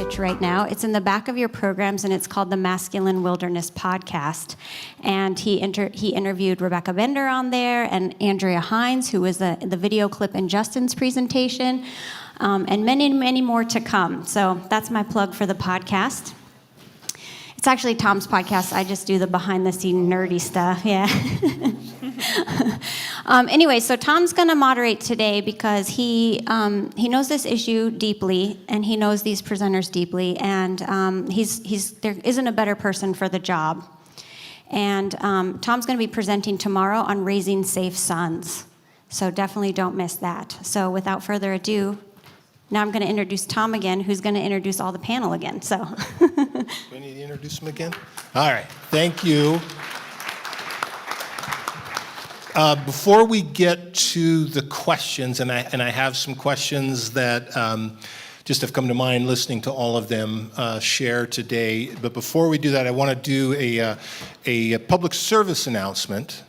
pitch right now. It's in the back of your programs, and it's called the Masculine Wilderness Podcast. And he interviewed Rebecca Bender on there, and Andrea Hines, who was the video clip in Justin's presentation, and many, many more to come. So that's my plug for the podcast. It's actually Tom's podcast. I just do the behind-the-scene nerdy stuff, yeah. Anyway, so Tom's going to moderate today because he knows this issue deeply, and he knows these presenters deeply, and there isn't a better person for the job. And Tom's going to be presenting tomorrow on raising safe sons. So definitely don't miss that. So without further ado, now I'm going to introduce Tom again, who's going to introduce all the panel again. So. Do I need to introduce him again? All right. Thank you. Before we get to the questions, and I have some questions that just have come to mind listening to all of them share today. But before we do that, I want to do a public service announcement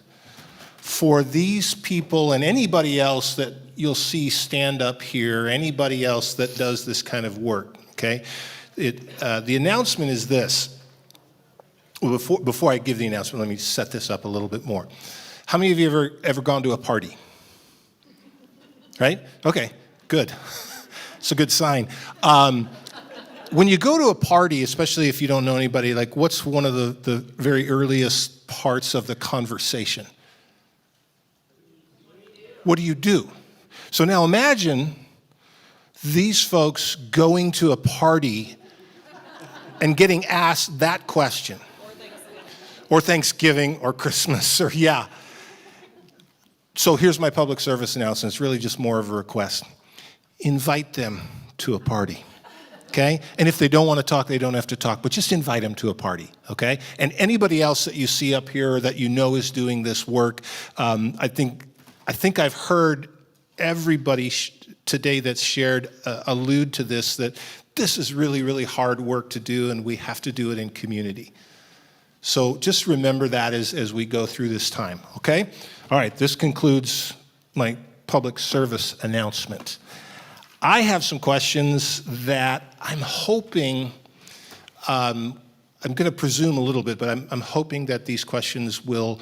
for these people and anybody else that you'll see stand up here, anybody else that does this kind of work, okay? The announcement is this. Well, before I give the announcement, let me set this up a little bit more. How many of you ever gone to a party? Right? Okay, good. It's a good sign. When you go to a party, especially if you don't know anybody, like what's one of the very earliest parts of the conversation? What do you do? So now imagine these folks going to a party and getting asked that question. Or Thanksgiving, or Christmas, or yeah. So here's my public service announcement. It's really just more of a request. Invite them to a party, okay? And if they don't want to talk, they don't have to talk, but just invite them to a party, okay? And anybody else that you see up here that you know is doing this work, I think I've heard everybody today that's shared allude to this, that this is really, really hard work to do, and we have to do it in community. So just remember that as we go through this time, okay? All right, this concludes my public service announcement. I have some questions that I'm hoping, I'm going to presume a little bit, but I'm hoping that these questions will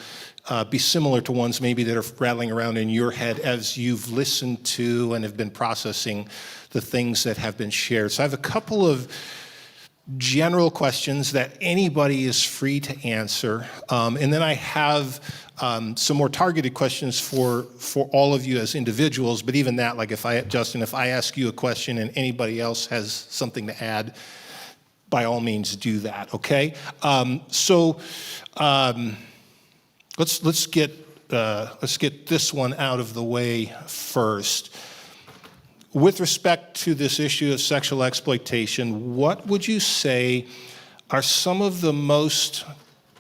be similar to ones maybe that are rattling around in your head as you've listened to and have been processing the things that have been shared. So I have a couple of general questions that anybody is free to answer. And then I have some more targeted questions for all of you as individuals, but even that, like Justin, if I ask you a question and anybody else has something to add, by all means do that, okay? Let's get this one out of the way first. With respect to this issue of sexual exploitation, what would you say are some of the most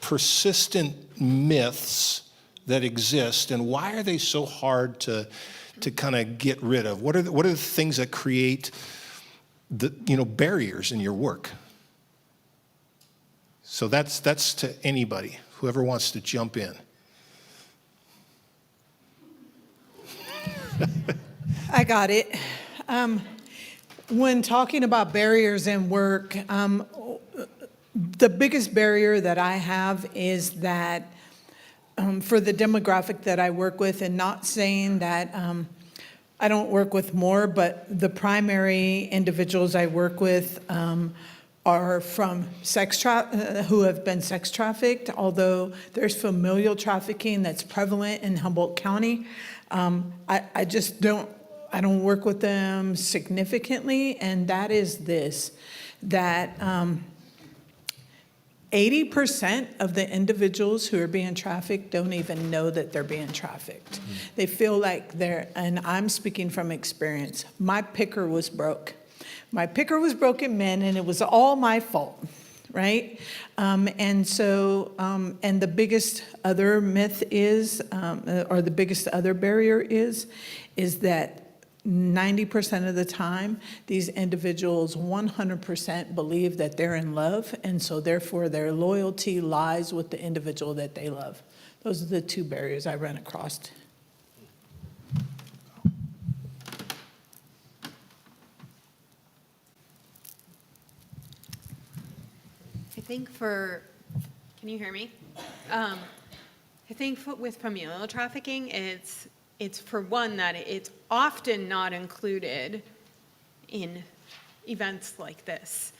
persistent myths that exist, and why are they so hard to kind of get rid of? What are the things that create barriers in your work? So that's to anybody, whoever wants to jump in. I got it. When talking about barriers in work, the biggest barrier that I have is that for the demographic that I work with, and not saying that I don't work with more, but the primary individuals I work with are from who have been sex trafficked, although there's familial trafficking that's prevalent in Humboldt County. I just don't work with them significantly, and that is this, that 80% of the individuals who are being trafficked don't even know that they're being trafficked. Mm-hmm. They feel like and I'm speaking from experience, my picker was broke. My picker was broken men, and it was all my fault, right? And the biggest other myth is, or the biggest other barrier is that 90% of the time, these individuals 100% believe that they're in love, and so therefore their loyalty lies with the individual that they love. Those are the two barriers I run across. think can you hear me? I think with familial trafficking, it's for one that it's often not included in events like this.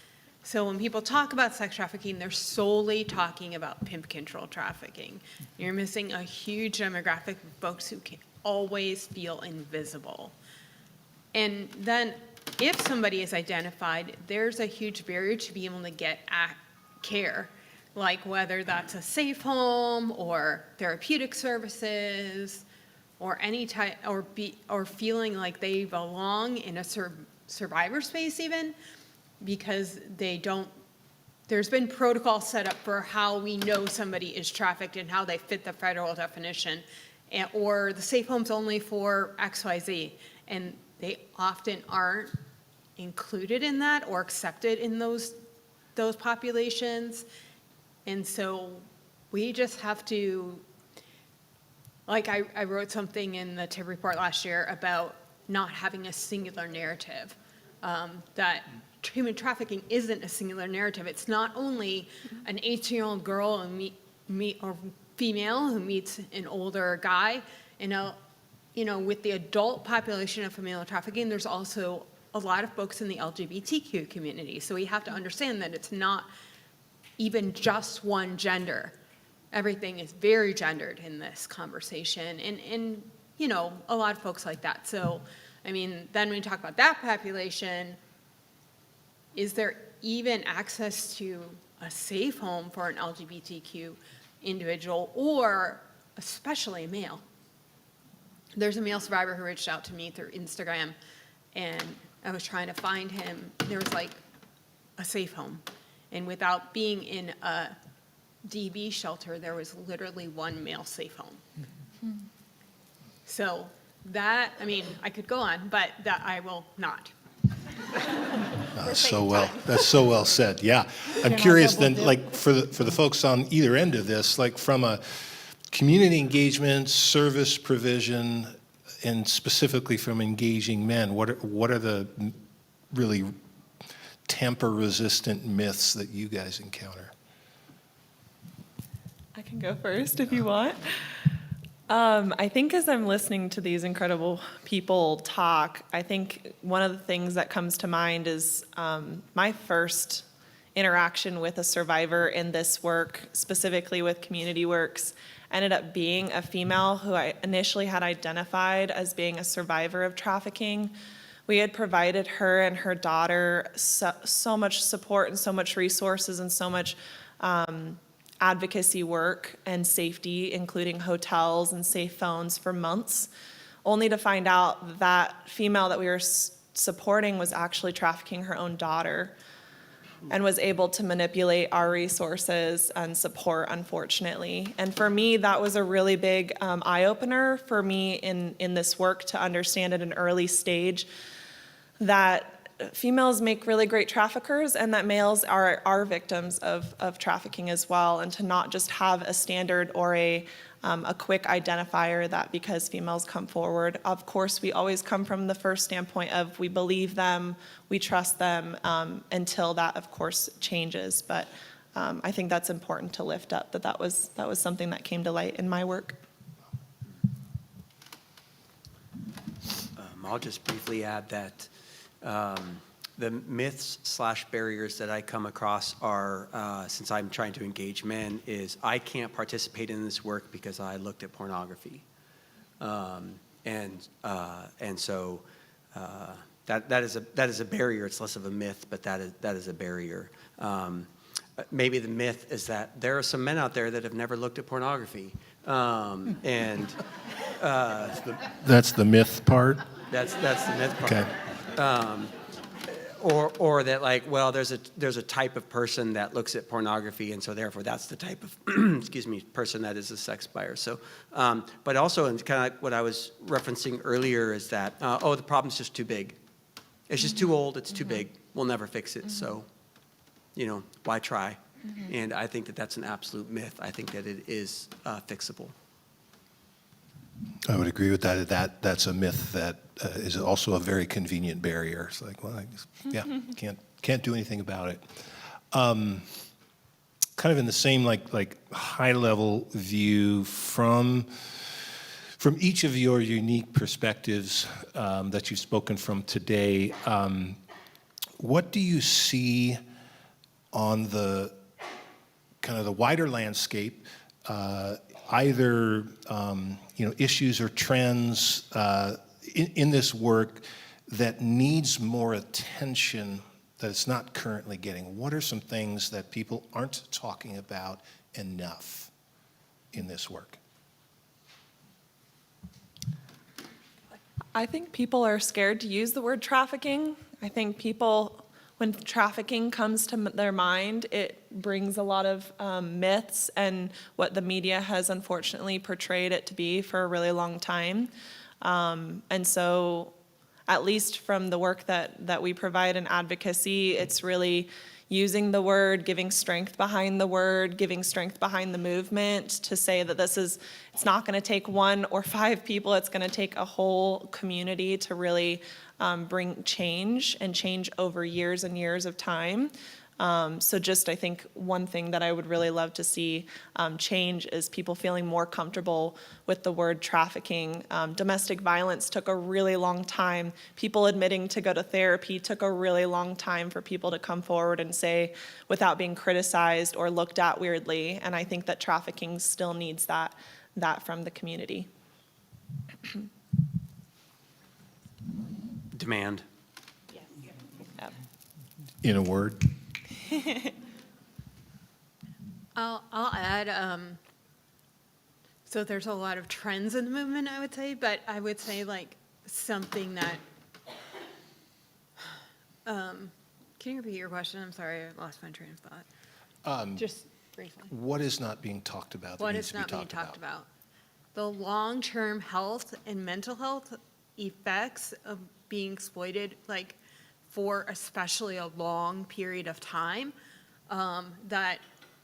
So when people talk about sex trafficking, they're solely talking about pimp control trafficking. You're missing a huge demographic of folks who can always feel invisible. And then if somebody is identified, there's a huge barrier to be able to get care, like whether that's a safe home or therapeutic services or any type, or feeling like they belong in a survivor space even, because there's been protocol set up for how we know somebody is trafficked and how they fit the federal definition, or the safe home's only for XYZ, and they often aren't included in that or accepted in those populations. And so we just have to, like I wrote something in the TIP report last year about not having a singular narrative, that human trafficking isn't a singular narrative. It's not only an 18-year-old girl or female who meets an older guy. With the adult population of familial trafficking, there's also a lot of folks in the LGBTQ community. So we have to understand that it's not even just one gender. Everything is very gendered in this conversation, and a lot of folks like that. So, then when we talk about that population, is there even access to a safe home for an LGBTQ individual, or especially a male? There's a male survivor who reached out to me through Instagram, and I was trying to find him. There was like a safe home, and without being in a DB shelter, there was literally one male safe home. So that, I could go on, but that I will not. That's so well said. Yeah, I'm curious then, like for the folks on either end of this, like from a community engagement, service provision, and specifically from engaging men, what are the really tamper-resistant myths that you guys encounter? I can go first if you want. I think as I'm listening to these incredible people talk, I think one of the things that comes to mind is my first interaction with a survivor in this work, specifically with Community Works, ended up being a female who I initially had identified as being a survivor of trafficking. We had provided her and her daughter so much support and so much resources and so much advocacy work and safety, including hotels and safe phones for months, only to find out that female that we were supporting was actually trafficking her own daughter and was able to manipulate our resources and support, unfortunately. And for me, that was a really big eye-opener for me in this work to understand at an early stage that females make really great traffickers and that males are victims of trafficking as well, and to not just have a standard or a quick identifier that because females come forward. Of course, we always come from the first standpoint of we believe them, we trust them, until that, of course, changes. But I think that's important to lift up, that was something that came to light in my work. I'll just briefly add that the myths/barriers that I come across are, since I'm trying to engage men, is I can't participate in this work because I looked at pornography. And so that is a barrier. It's less of a myth, but that is a barrier. Maybe the myth is that there are some men out there that have never looked at pornography. That's the myth part? That's the myth part. Okay. Or that, like, well, there's a type of person that looks at pornography, and so therefore that's the type of person that is a sex buyer. So, but also, and kind of like what I was referencing earlier, is that the problem's just too big. It's just too old. It's too big. We'll never fix it. So, why try? And I think that that's an absolute myth. I think that it is fixable. I would agree with that. That's a myth that is also a very convenient barrier. It's like, well, can't do anything about it. kind of in the same like high level view from each of your unique perspectives that you've spoken from today, what do you see on the kind of the wider landscape, either issues or trends in this work that needs more attention that it's not currently getting? What are some things that people aren't talking about enough in this work? I think people are scared to use the word trafficking. I think people, when trafficking comes to their mind, it brings a lot of myths and what the media has unfortunately portrayed it to be for a really long time. And so, at least from the work that we provide in advocacy, it's really using the word, giving strength behind the word, giving strength behind the movement to say that it's not going to take 1 or 5 people, it's going to take a whole community to really bring change and change over years and years of time. So just, I think one thing that I would really love to see change is people feeling more comfortable with the word trafficking. Domestic violence took a really long time. People admitting to go to therapy took a really long time for people to come forward and say without being criticized or looked at weirdly. And I think that trafficking still needs that from the community. Demand. Yep. In a word? I'll add, so there's a lot of trends in the movement, I would say, but I would say like something that, can you repeat your question? I'm sorry, I lost my train of thought. Just briefly. What is not being talked about that What needs is to be not being talked talked about? about? The long-term health and mental health effects of being exploited, like for especially a long period of time, that,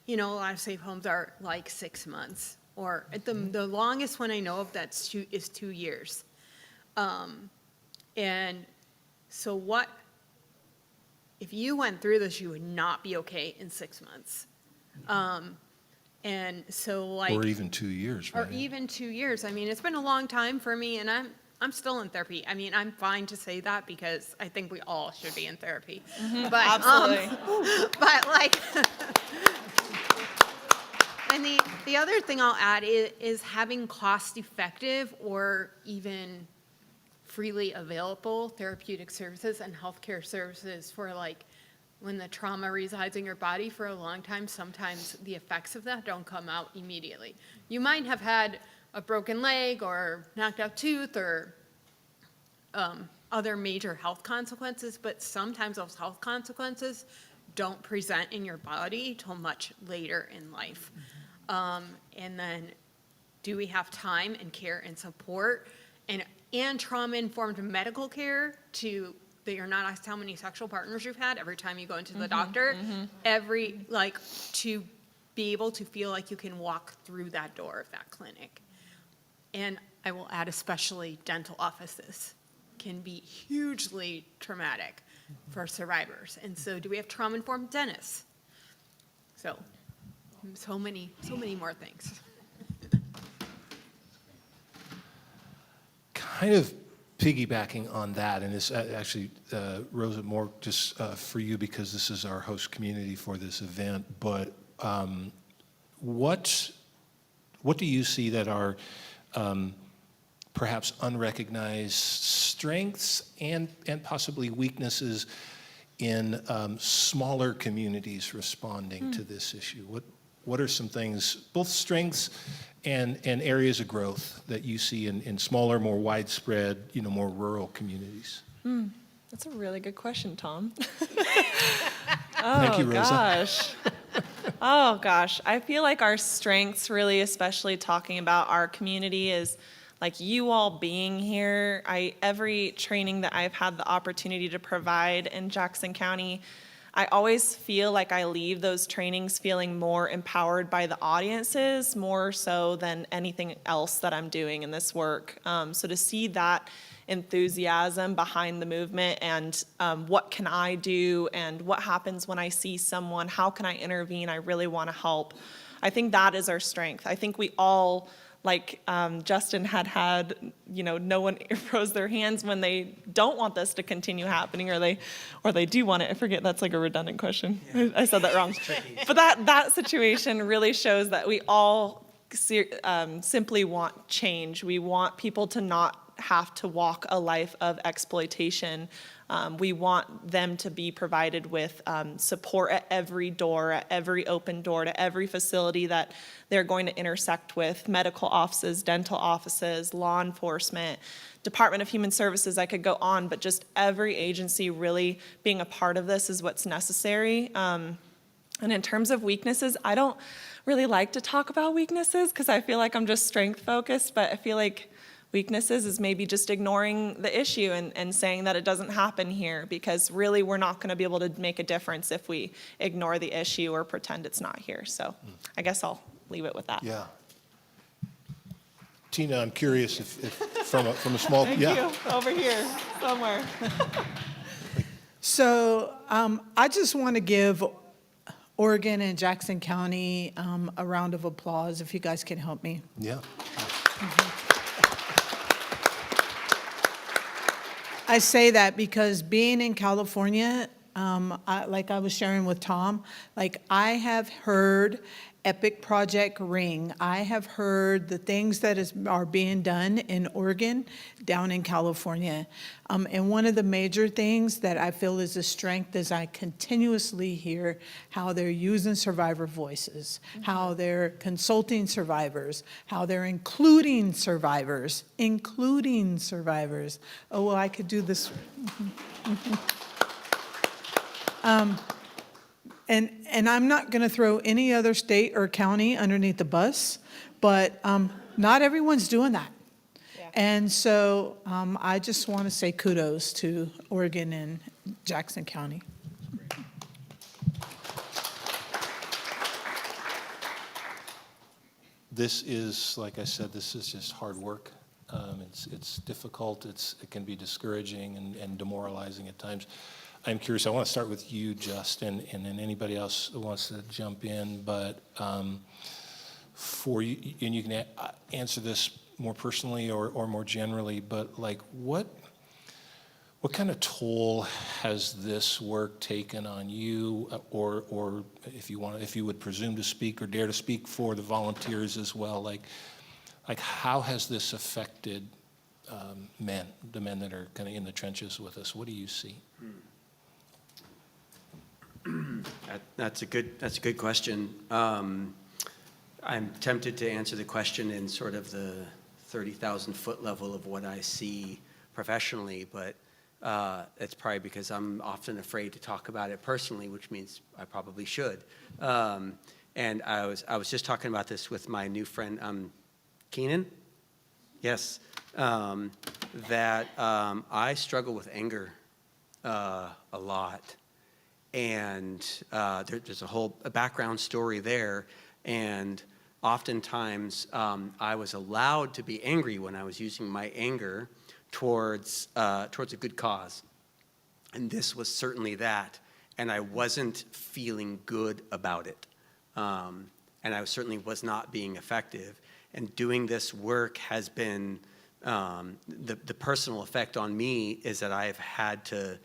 a lot of safe homes are like 6 months, or at the longest one I know of is 2 years. And so what, if you went through this, you would not be okay in 6 months. And so like. Or even 2 years, right? Or even 2 years. I mean, it's been a long time for me, and I'm still in therapy. I mean, I'm fine to say that because I think we all should be in therapy. But, Absolutely. But like, and the other thing I'll add is having cost-effective or even freely available therapeutic services and healthcare services for like when the trauma resides in your body for a long time. Sometimes the effects of that don't come out immediately. You might have had a broken leg or knocked out tooth or other major health consequences, but sometimes those health consequences don't present in your body till much later in life. And then do we have time and care and support and trauma-informed medical care that you're not asked how many sexual partners you've had every time you go into the doctor, to be able to feel like you can walk through that door of that clinic. And I will add, especially dental offices can be hugely traumatic for survivors. And so do we have trauma-informed dentists? So many more things. Kind of piggybacking on that, and it's actually, Rosa, more just for you because this is our host community for this event, but what do you see that are perhaps unrecognized strengths and possibly weaknesses in smaller communities responding to this issue? What are some things, both strengths and areas of growth that you see in smaller, more widespread, more rural communities? That's a really good question, Tom. Thank you, Rosa. Gosh. Oh, gosh. I feel like our strengths, really, especially talking about our community, is like you all being here. Every training that I've had the opportunity to provide in Jackson County, I always feel like I leave those trainings feeling more empowered by the audiences, more so than anything else that I'm doing in this work. So to see that enthusiasm behind the movement and what can I do and what happens when I see someone, how can I intervene, I really want to help. I think that is our strength. I think we all, like Justin had, no one rose their hands when they don't want this to continue happening, or they do want it. I forget, that's like a redundant question. Yeah. I said that wrong. But that situation really shows that we all simply want change. We want people to not have to walk a life of exploitation. We want them to be provided with support at every door, at every open door, to every facility that they're going to intersect with, medical offices, dental offices, law enforcement, Department of Human Services. I could go on, but just every agency really being a part of this is what's necessary. And in terms of weaknesses, I don't really like to talk about weaknesses because I feel like I'm just strength focused, but I feel like weaknesses is maybe just ignoring the issue and saying that it doesn't happen here, because really we're not going to be able to make a difference if we ignore the issue or pretend it's not here. So I guess I'll leave it with that. Yeah. Tina, I'm curious if from a small, Thank yeah. you. Over here somewhere. So I just want to give Oregon and Jackson County a round of applause, if you guys can help me. Yeah. I say that because being in California, like I was sharing with Tom, like I have heard Epic Project Ring. I have heard the things that are being done in Oregon, down in California. And one of the major things that I feel is a strength is I continuously hear how they're using survivor voices, how they're consulting survivors, how they're including survivors. Oh, well, I could do this. And I'm not going to throw any other state or county underneath the bus, but not everyone's doing that. Yeah. And so I just want to say kudos to Oregon and Jackson County. This is, like I said, this is just hard work. It's difficult. It can be discouraging and demoralizing at times. I'm curious. I want to start with you, Justin, and then anybody else who wants to jump in. But for you, and you can answer this more personally or more generally. But like, what kind of toll has this work taken on you, or if you would presume to speak or dare to speak for the volunteers as well? Like how has this affected the men that are kind of in the trenches with us? What do you see? That's a good question. I'm tempted to answer the question in sort of the 30,000-foot level of what I see professionally, but it's probably because I'm often afraid to talk about it personally, which means I probably should. And I was just talking about this with my new friend Keenan. Yes, that I struggle with anger a lot. And there's a background story there, and oftentimes I was allowed to be angry when I was using my anger towards a good cause, and this was certainly that, and I wasn't feeling good about it, and I certainly was not being effective, and doing this work has been, the personal effect on me is that I've had to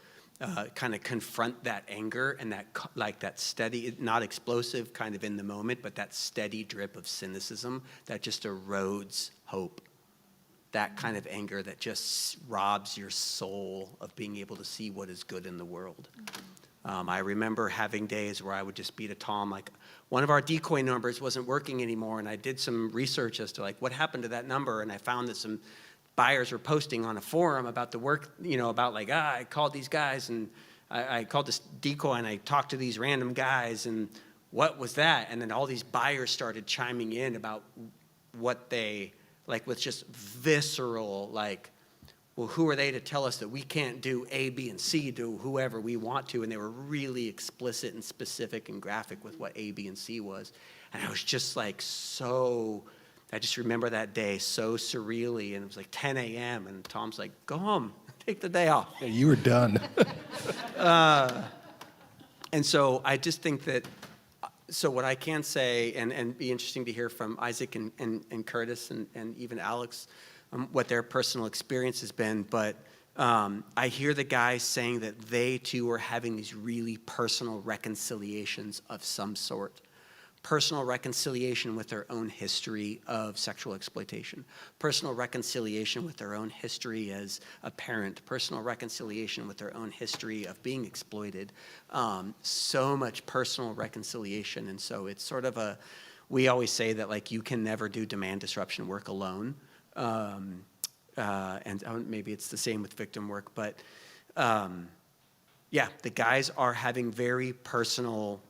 kind of confront that anger and that steady, not explosive kind of in the moment, but that steady drip of cynicism that just erodes hope. That kind of anger that just robs your soul of being able to see what is good in the world. I remember having days where I would just beat a Tom, like one of our decoy numbers wasn't working anymore, and I did some research as to like what happened to that number, and I found that some buyers were posting on a forum about the work, about like, I called these guys and I called this decoy and I talked to these random guys and what was that? And then all these buyers started chiming in about what they, like with just visceral, like, well, who are they to tell us that we can't do A, B, and C to whoever we want to? And they were really explicit and specific and graphic with what A, B, and C was. And I was just like I just remember that day so surreally, and it was like 10 a.m., and Tom's like, go home, take the day off. Yeah, you were done. And so I just think that, so what I can say, and be interesting to hear from Isaac and Curtis and even Alex, what their personal experience has been, but I hear the guys saying that they too are having these really personal reconciliations of some sort. Personal reconciliation with their own history of sexual exploitation, personal reconciliation with their own history as a parent, personal reconciliation with their own history of being exploited, so much personal reconciliation. And so it's sort of we always say that like you can never do demand disruption work alone. And maybe it's the same with victim work, but yeah, the guys are having very personal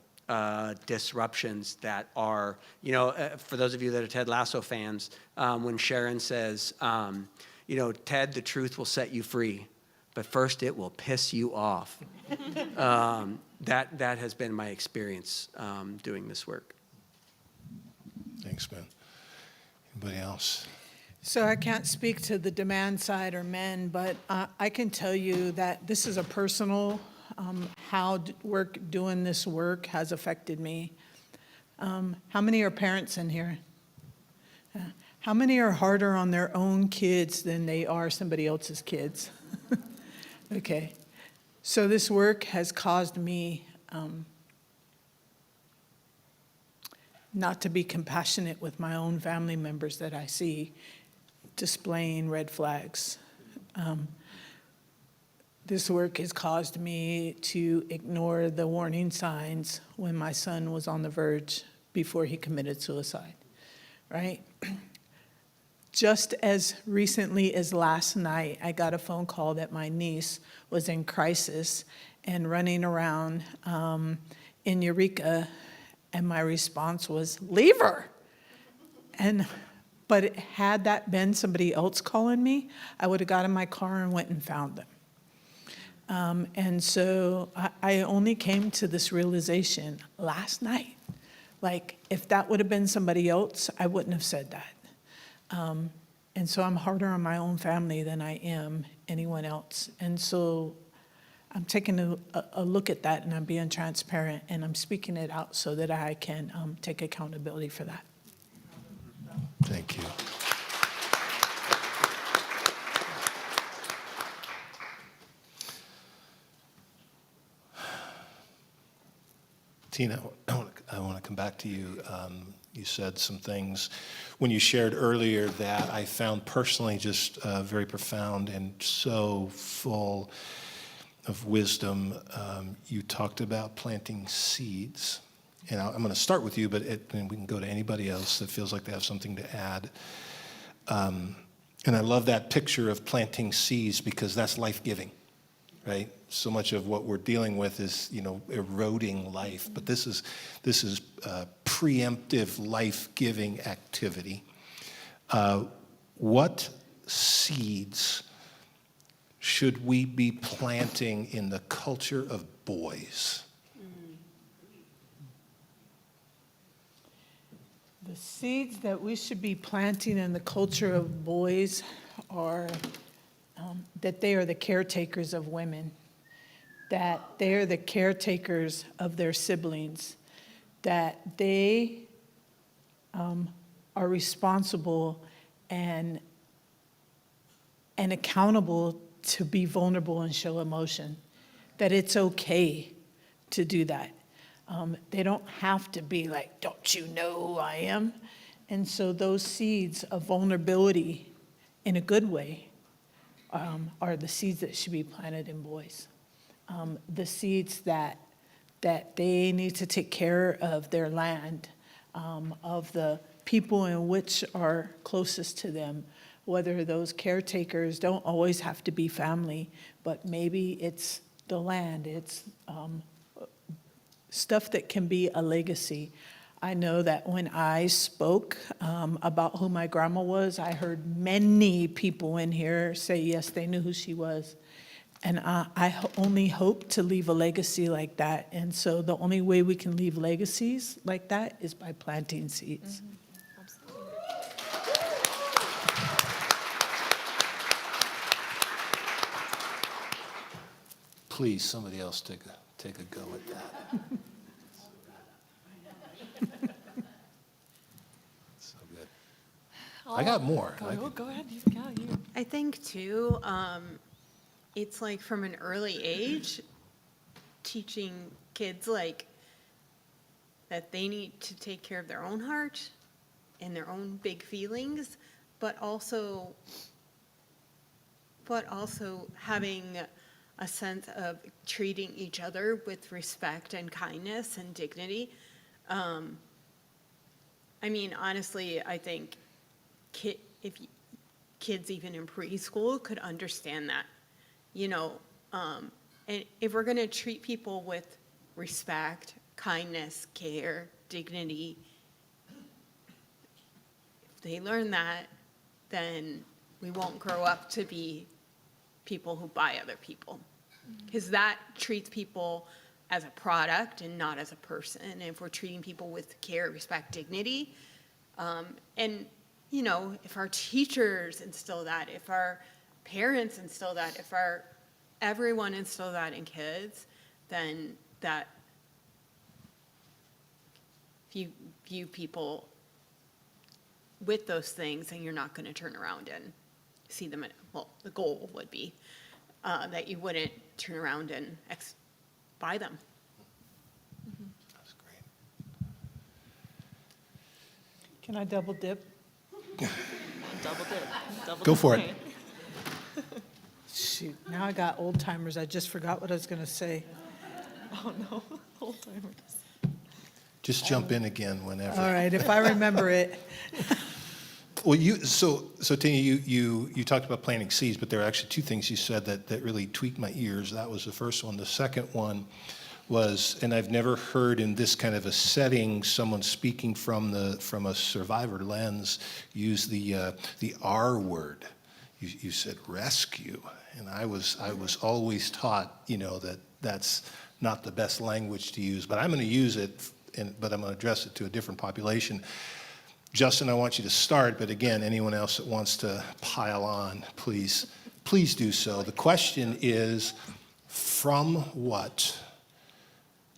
disruptions that are, for those of you that are Ted Lasso fans, when Sharon says, Ted, the truth will set you free, but first it will piss you off. That has been my experience doing this work. Thanks, man. Anybody else? So I can't speak to the demand side or men, but I can tell you that this is a personal how doing this work has affected me. How many are parents in here? How many are harder on their own kids than they are somebody else's kids? Okay. So this work has caused me not to be compassionate with my own family members that I see displaying red flags. This work has caused me to ignore the warning signs when my son was on the verge before he committed suicide, right? Just as recently as last night, I got a phone call that my niece was in crisis and running around in Eureka, and my response was, leave her. But had that been somebody else calling me, I would have got in my car and went and found them. And so I only came to this realization last night. Like, if that would have been somebody else, I wouldn't have said that. And so I'm harder on my own family than I am anyone else. And so I'm taking a look at that, and I'm being transparent, and I'm speaking it out so that I can take accountability for that. Thank you. Tina, I want to come back to you. You said some things when you shared earlier that I found personally just very profound and so full of wisdom. You talked about planting seeds. And I'm going to start with you, but and we can go to anybody else that feels like they have something to add. And I love that picture of planting seeds because that's life-giving, right? So much of what we're dealing with is, eroding life, but this is preemptive life-giving activity. What seeds should we be planting in the culture of boys? The seeds that we should be planting in the culture of boys are that they are the caretakers of women, that they are the caretakers of their siblings, that they are responsible and accountable to be vulnerable and show emotion, that it's okay to do that. They don't have to be like, don't you know who I am? And so those seeds of vulnerability in a good way are the seeds that should be planted in boys. The seeds that they need to take care of their land, of the people in which are closest to them, whether those caretakers don't always have to be family, but maybe it's the land, it's stuff that can be a legacy. I know that when I spoke about who my grandma was, I heard many people in here say, yes, they knew who she was. And I only hope to leave a legacy like that. And so the only way we can leave legacies like that is by planting seeds. Mm-hmm. Absolutely. Please, somebody else take a go at that. So good. I got more. Go ahead. You. I think too, it's like from an early age, teaching kids like that they need to take care of their own heart and their own big feelings, but also having a sense of treating each other with respect and kindness and dignity. I mean, honestly, I think if kids even in preschool could understand that, and if we're going to treat people with respect, kindness, care, dignity, if they learn that, then we won't grow up to be people who buy other people, because that treats people as a product and not as a person. And if we're treating people with care, respect, dignity, and if our teachers instill that, if our parents instill that, if everyone instill that in kids, then that if you view people with those things, and you're not going to turn around and see them the goal would be that you wouldn't turn around and buy them. That's great. Can I double dip? Double dip. Go for it. Shoot, now I got old timers. I just forgot what I was going to say. Oh no, old timers. Just jump in again whenever. All right, if I remember it. Well, so Tina, you talked about planting seeds, but there are actually two things you said that really tweaked my ears. That was the first one. The second one was, and I've never heard in this kind of a setting someone speaking from a survivor lens use the R word. You said rescue, and I was always taught that that's not the best language to use, but I'm going to use it, but I'm going to address it to a different population. Justin, I want you to start, but again, anyone else that wants to pile on, please do so. The question is, from what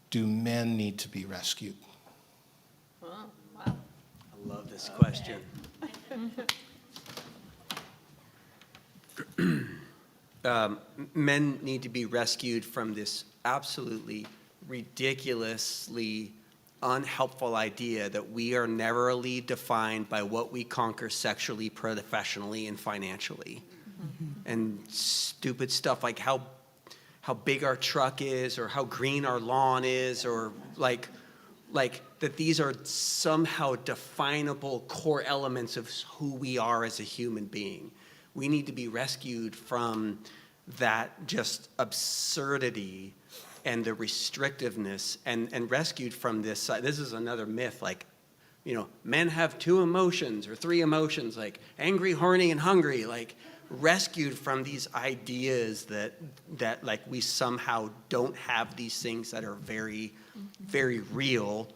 do men need to be rescued? Oh, wow. I love this question. Men need to be rescued from this absolutely ridiculously unhelpful idea that we are narrowly defined by what we conquer sexually, professionally, and financially. And stupid stuff like how big our truck is, or how green our lawn is, or like that these are somehow definable core elements of who we are as a human being. We need to be rescued from that just absurdity and the restrictiveness, and rescued from this. This is another myth, men have 2 emotions or 3 emotions, like angry, horny, and hungry, rescued from these ideas that we somehow don't have these things that are very, very real.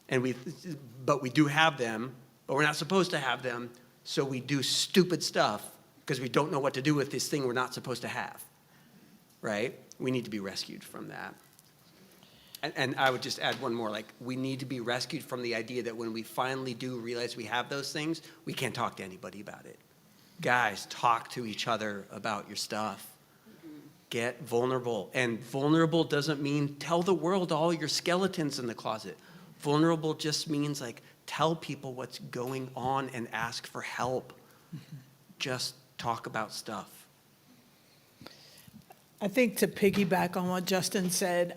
But we do have them, but we're not supposed to have them, so we do stupid stuff because we don't know what to do with this thing we're not supposed to have, right? We need to be rescued from that. And I would just add one more, we need to be rescued from the idea that when we finally do realize we have those things, we can't talk to anybody about it. Guys, talk to each other about your stuff. Get vulnerable. And vulnerable doesn't mean tell the world all your skeletons in the closet. Vulnerable just means tell people what's going on and ask for help. Just talk about stuff. I think to piggyback on what Justin said,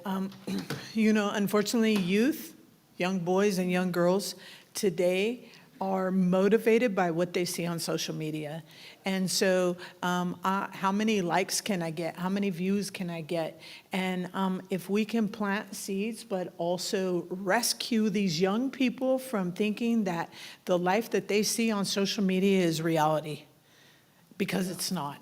unfortunately, youth, young boys and young girls today are motivated by what they see on social media. And so how many likes can I get? How many views can I get? And if we can plant seeds, but also rescue these young people from thinking that the life that they see on social media is reality, because it's not.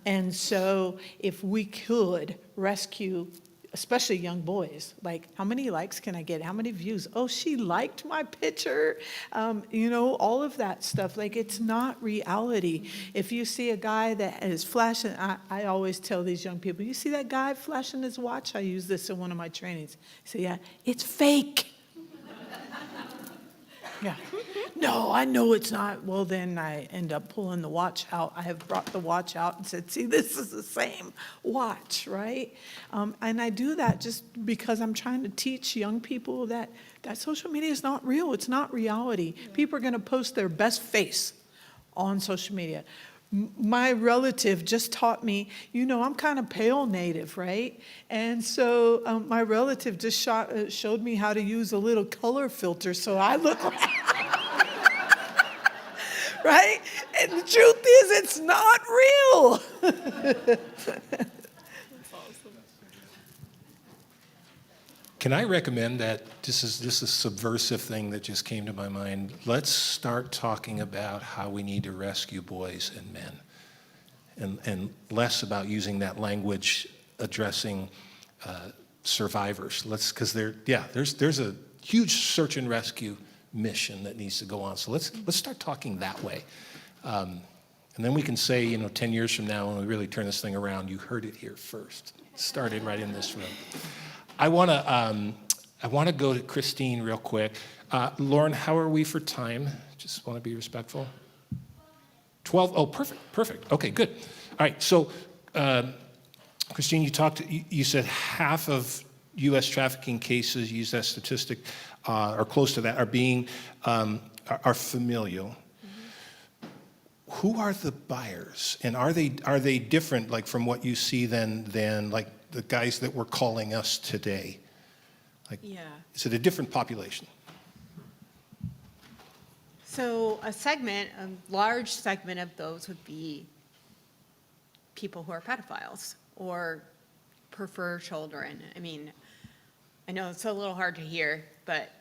And so if we could rescue especially young boys, like, how many likes can I get? How many views? Oh, she liked my picture. All of that stuff. Like, it's not reality. If you see a guy that is flashing, I always tell these young people, you see that guy flashing his watch? I use this in one of my trainings. I say, yeah, it's fake. Yeah. No, I know it's not. Well, then I end up pulling the watch out. I have brought the watch out and said, see, this is the same watch, right? And I do that just because I'm trying to teach young people that social media is not real. It's not reality. People are going to post their best face on social media. My relative just taught me, I'm kind of pale native, right? And so my relative just showed me how to use a little color filter so I look right? And the truth is, it's not real. Can I recommend that this is a subversive thing that just came to my mind? Let's start talking about how we need to rescue boys and men, and less about using that language addressing survivors. Because there's a huge search and rescue mission that needs to go on. So let's start talking that way. And then we can say, 10 years from now, when we really turn this thing around, you heard it here first. It started right in this room. I want to go to Christine real quick. Lauren, how are we for time? Just want to be respectful. 12. Oh, perfect. Okay, good. All right. So, Christine, you said half of U.S. trafficking cases, you use that statistic, or close to that, are familial. Mm-hmm. Who are the buyers, and are they different, like from what you see than like the guys that were calling us today? Like, Yeah. Is it a different population? So a large segment of those would be people who are pedophiles or prefer children. I mean, I know it's a little hard to hear, but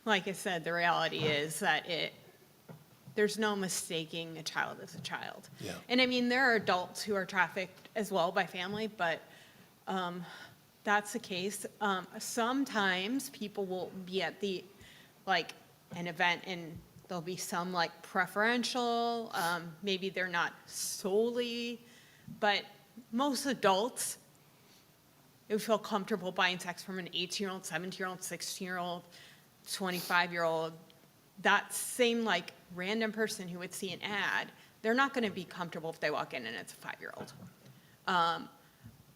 like I said, the reality is that there's no mistaking a child as a child. Yeah. And I mean, there are adults who are trafficked as well by family, but that's the case. Sometimes people will be at an event and there'll be some preferential, maybe they're not solely, but most adults, they would feel comfortable buying sex from an 18-year-old, 17-year-old, 16-year-old, 25-year-old. That same random person who would see an ad, they're not going to be comfortable if they walk in and it's a 5-year-old.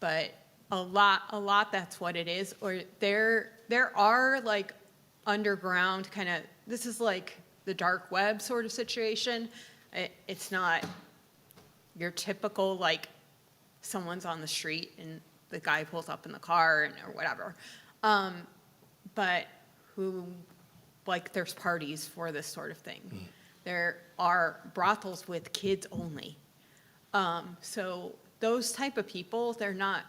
But a lot that's what it is. Or there are underground kind of, this is the dark web sort of situation. It's not your typical someone's on the street and the guy pulls up in the car or whatever. But who, there's parties for this sort of thing. Mm. There are brothels with kids only. So those type of people, they're not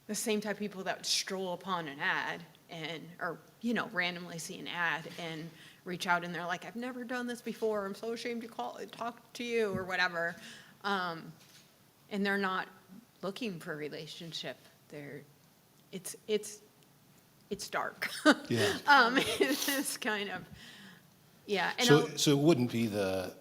the same type of people that would stroll upon an ad or randomly see an ad and reach out and they're like, I've never done this before. I'm so ashamed to talk to you or whatever. And they're not looking for a relationship. It's dark. Yeah. It's kind of, yeah. And So it wouldn't be the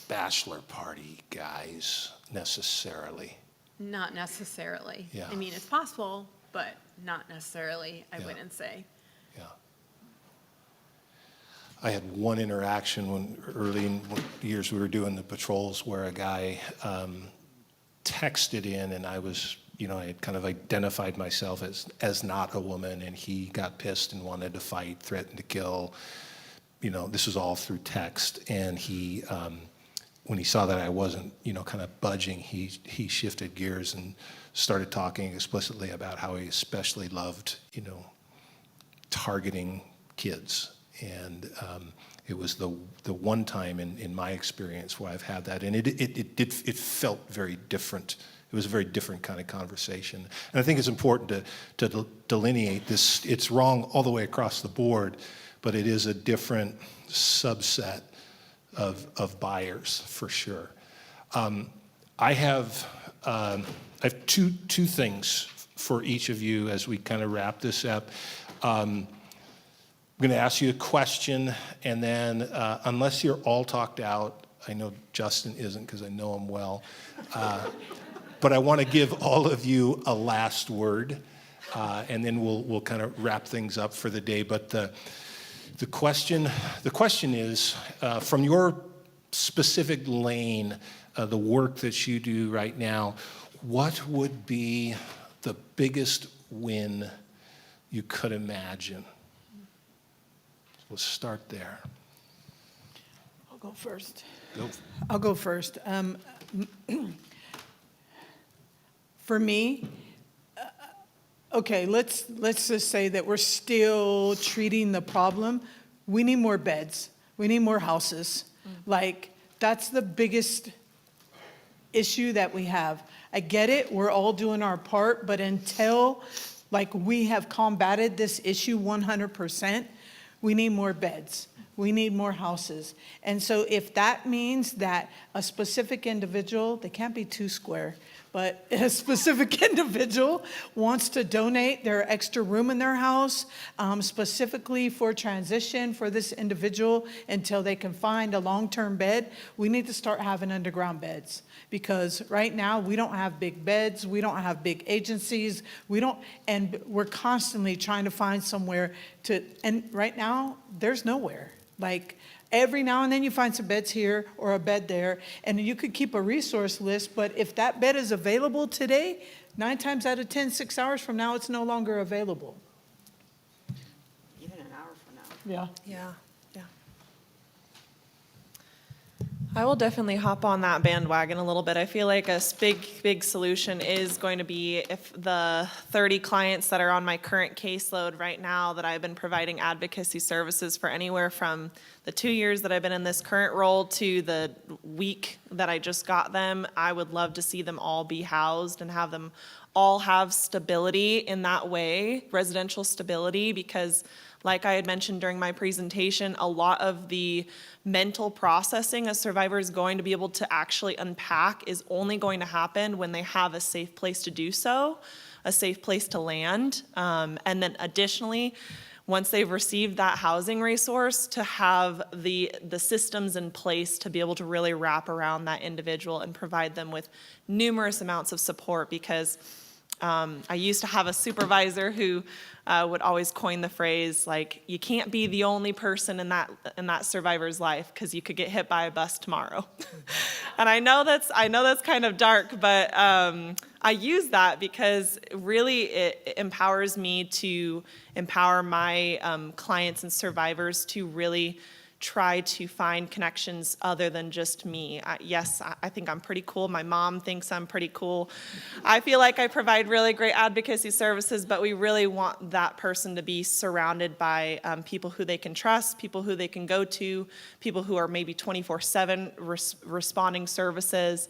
bachelor party guys necessarily. Not necessarily. Yeah. I mean, it's possible, but not necessarily, I Yeah. wouldn't say. Yeah. I had one interaction when early in years we were doing the patrols where a guy texted in and I was, I had kind of identified myself as not a woman, and he got pissed and wanted to fight, threatened to kill. This was all through text, and he, when he saw that I wasn't, kind of budging, he shifted gears and started talking explicitly about how he especially loved, targeting kids. And it was the one time in my experience where I've had that, and it felt very different. It was a very different kind of conversation. And I think it's important to delineate this. It's wrong all the way across the board, but it is a different subset of buyers for sure. I have I have two things for each of you as we kind of wrap this up. I'm going to ask you a question, and then unless you're all talked out, I know Justin isn't because I know him well, but I want to give all of you a last word, and then we'll kind of wrap things up for the day. But the question is, from your specific lane, the work that you do right now, what would be the biggest win you could imagine? We'll start there. I'll go first. Go. I'll go first. For me, okay, let's just say that we're still treating the problem. We need more beds. We need more houses. Like, that's the biggest issue that we have. I get it, we're all doing our part, but until, like, we have combated this issue 100%, we need more beds. We need more houses. And so if that means that a specific individual, they can't be too square, but a specific individual wants to donate their extra room in their house, specifically for transition for this individual until they can find a long-term bed, we need to start having underground beds. Because right now, we don't have big beds, we don't have big agencies, and we're constantly trying to find somewhere and right now, there's nowhere. Like, every now and then you find some beds here or a bed there, and you could keep a resource list, but if that bed is available today, 9 times out of 10, 6 hours from now, it's no longer available. Even an hour from now. Yeah. Yeah. I will definitely hop on that bandwagon a little bit. I feel like a big solution is going to be if the 30 clients that are on my current caseload right now that I've been providing advocacy services for anywhere from the 2 years that I've been in this current role to the week that I just got them, I would love to see them all be housed and have them all have stability in that way, residential stability, because like I had mentioned during my presentation, a lot of the mental processing a survivor is going to be able to actually unpack is only going to happen when they have a safe place to do so, a safe place to land. And then additionally, once they've received that housing resource, to have the systems in place to be able to really wrap around that individual and provide them with numerous amounts of support, because I used to have a supervisor who would always coin the phrase, like, you can't be the only person in that survivor's life because you could get hit by a bus tomorrow. And I know that's kind of dark, but I use that because really it empowers me to empower my clients and survivors to really try to find connections other than just me. Yes, I think I'm pretty cool. My mom thinks I'm pretty cool. I feel like I provide really great advocacy services, but we really want that person to be surrounded by people who they can trust, people who they can go to, people who are maybe 24/7 responding services,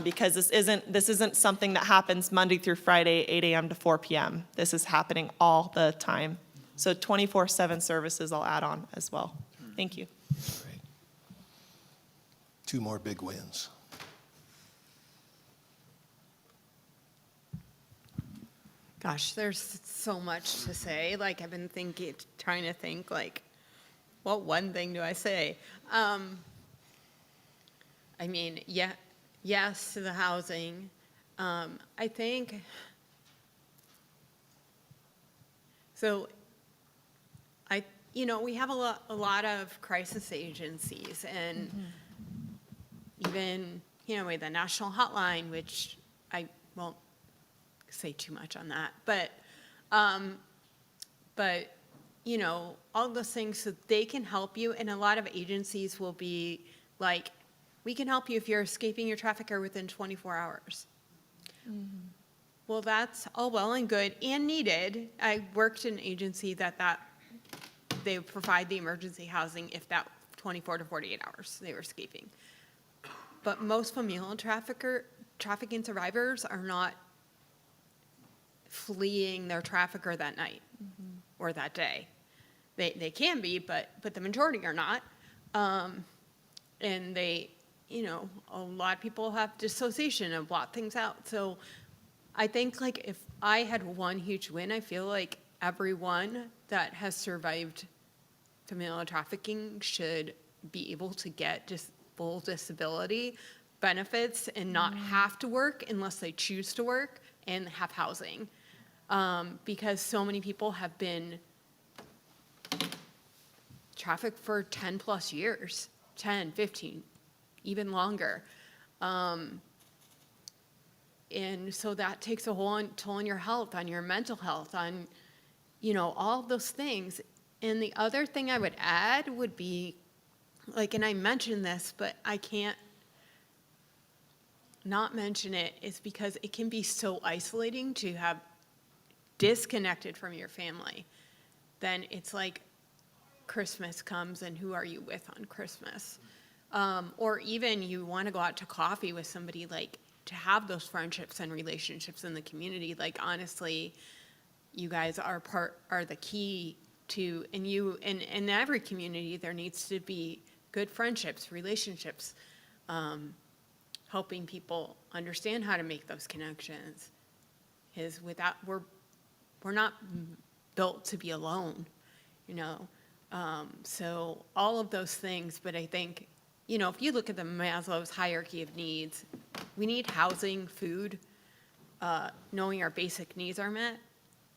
because this isn't something that happens Monday through Friday, 8 a.m. to 4 p.m. This is happening all the time. So 24/7 services I'll add on as well. Thank you. Great. 2 more big wins. Gosh, there's so much to say. Like, I've been trying to think, like, what one thing do I say? I mean, yes to the housing. I think, so we have a lot of crisis agencies, and even, we have the national hotline, which I won't say too much on that, but all those things, so they can help you, and a lot of agencies will be like, we can help you if you're escaping your trafficker within 24 hours. Well, that's all well and good and needed. I worked in an agency that they would provide the emergency housing if that 24 to 48 hours they were escaping. But most familial trafficking survivors are not fleeing their trafficker that night or that day. They can be, but the majority are not. And they, a lot of people have dissociation and blot things out. So I think like if I had one huge win, I feel like everyone that has survived familial trafficking should be able to get just full disability benefits and not have to work unless they choose to work and have housing. Because so many people have been trafficked for 10 plus years, 10, 15, even longer. And so that takes a whole toll on your health, on your mental health, on, all of those things. And the other thing I would add would be, like, and I mentioned this, but I can't not mention it, is because it can be so isolating to have disconnected from your family. Then it's like Christmas comes and who are you with on Christmas? Or even you want to go out to coffee with somebody, like, to have those friendships and relationships in the community. Like, honestly, you guys are the key to, and in every community there needs to be good friendships, relationships, helping people understand how to make those connections. Is without, we're not built to be alone, so all of those things. But I think, if you look at the Maslow's hierarchy of needs, we need housing, food, knowing our basic needs are met.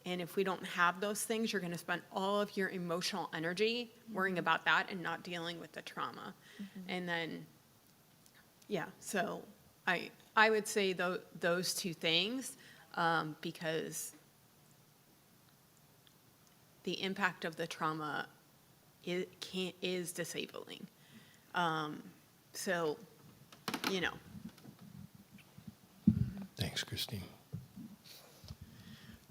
And if we don't have those things, you're going to spend all of your emotional energy worrying about that and not dealing with the trauma. And then, so I would say those two things, because the impact of the trauma is disabling. Thanks, Christine.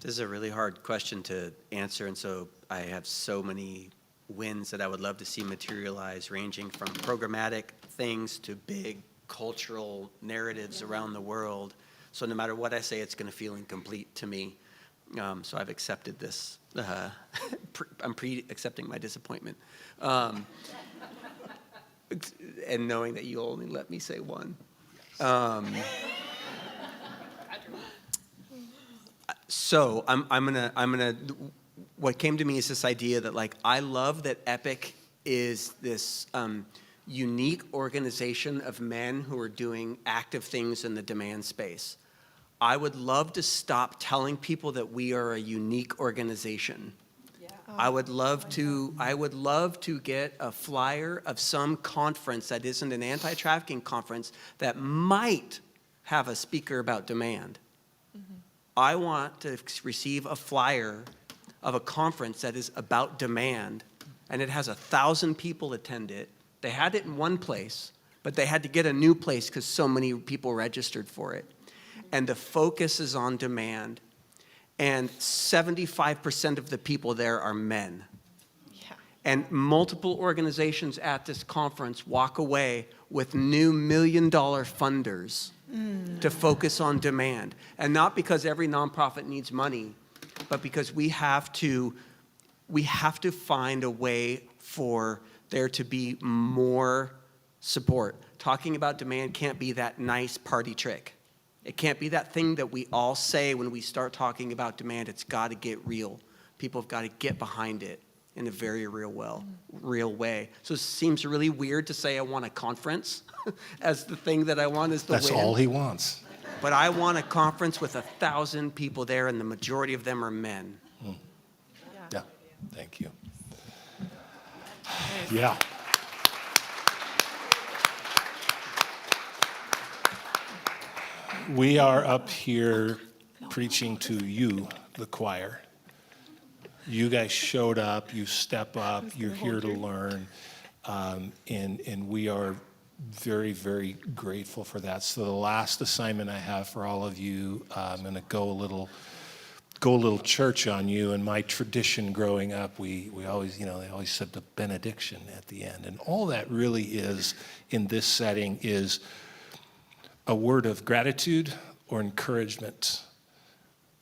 This is a really hard question to answer, and so I have so many wins that I would love to see materialize, ranging from programmatic things to big cultural narratives around the world. So no matter what I say, it's going to feel incomplete to me. So I've accepted this. I'm pre-accepting my disappointment. And knowing that you'll only let me say one. So I'm gonna. What came to me is this idea that, like, I love that Epic is this unique organization of men who are doing active things in the demand space. I would love to stop telling people that we are a unique organization. I would love to get a flyer of some conference that isn't an anti-trafficking conference that might have a speaker about demand. I want to receive a flyer of a conference that is about demand, and it has 1,000 people attend it. They had it in one place, but they had to get a new place because so many people registered for it. And the focus is on demand, and 75% of the people there are men. Yeah. And multiple organizations at this conference walk away with new $1 million funders to focus on demand. And not because every nonprofit needs money, but because we have to find a way for there to be more support. Talking about demand can't be that nice party trick. It can't be that thing that we all say when we start talking about demand. It's got to get real. People have got to get behind it in a very real way. So it seems really weird to say I want a conference as the thing that I want is the That's win. all he wants. But I want a conference with 1,000 people there, and the majority of them are men. Yeah, thank you. Yeah. We are up here preaching to you, the choir. You guys showed up, you step up, you're here to learn, and we are very, very grateful for that. So the last assignment I have for all of you, I'm going to go a little church on you. In my tradition growing up, we always, they always said the benediction at the end. And all that really is in this setting is a word of gratitude or encouragement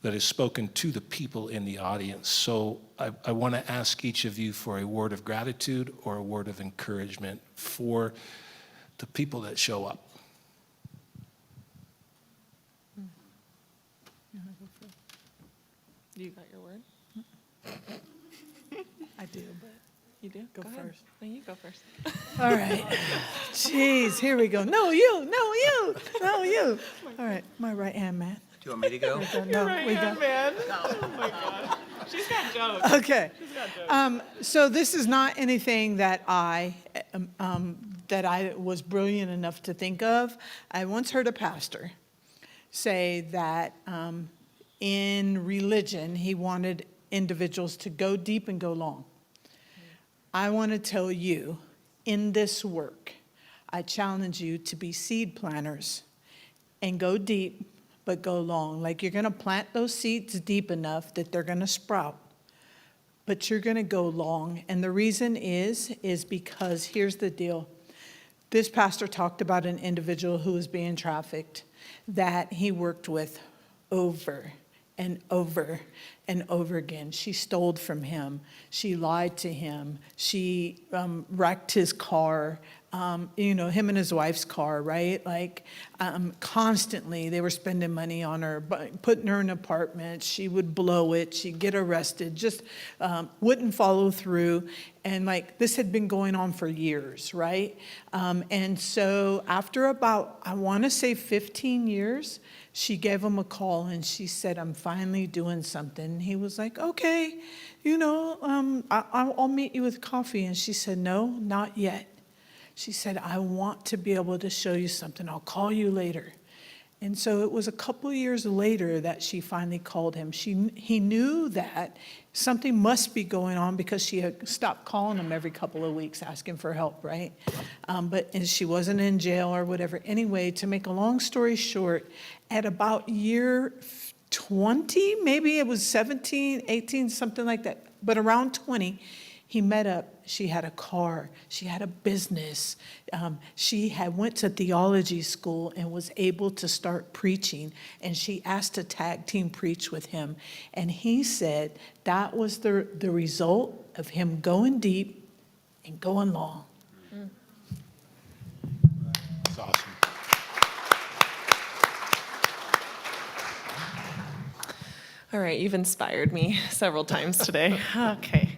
that is spoken to the people in the audience. So I want to ask each of you for a word of gratitude or a word of encouragement for the people that show up. Yeah. You got your word? I do, but You do? Go ahead. first. No, you go first. all right. Jeez, here we go. No, you. All right, my right hand man. Do you want me to go? No, we go. Man. Oh my God. She's got jokes. Okay. So this is not anything that I was brilliant enough to think of. I once heard a pastor say that in religion, he wanted individuals to go deep and go long. I want to tell you, in this work, I challenge you to be seed planters and go deep, but go long. Like, you're going to plant those seeds deep enough that they're going to sprout, but you're going to go long. And the reason is because here's the deal. This pastor talked about an individual who was being trafficked that he worked with over and over and over again. She stole from him. She lied to him. She wrecked his car, him and his wife's car, right? Like, constantly they were spending money on her, putting her in apartments. She would blow it. She'd get arrested, just wouldn't follow through. And like, this had been going on for years, right? And so after about, I want to say 15 years, she gave him a call and she said, I'm finally doing something. He was like, okay, I'll meet you with coffee. And she said, no, not yet. She said, I want to be able to show you something. I'll call you later. And so it was a couple of years later that she finally called him. He knew that something must be going on because she had stopped calling him every couple of weeks asking for help, right? And she wasn't in jail or whatever. Anyway, to make a long story short, at about year 20, maybe it was 17, 18, something like that, but around 20, he met up. She had a car. She had a business. She had went to theology school and was able to start preaching. And she asked to tag team preach with him. And he said that was the result of him going deep and going long. That's awesome. All right, you've inspired me several times today. Okay.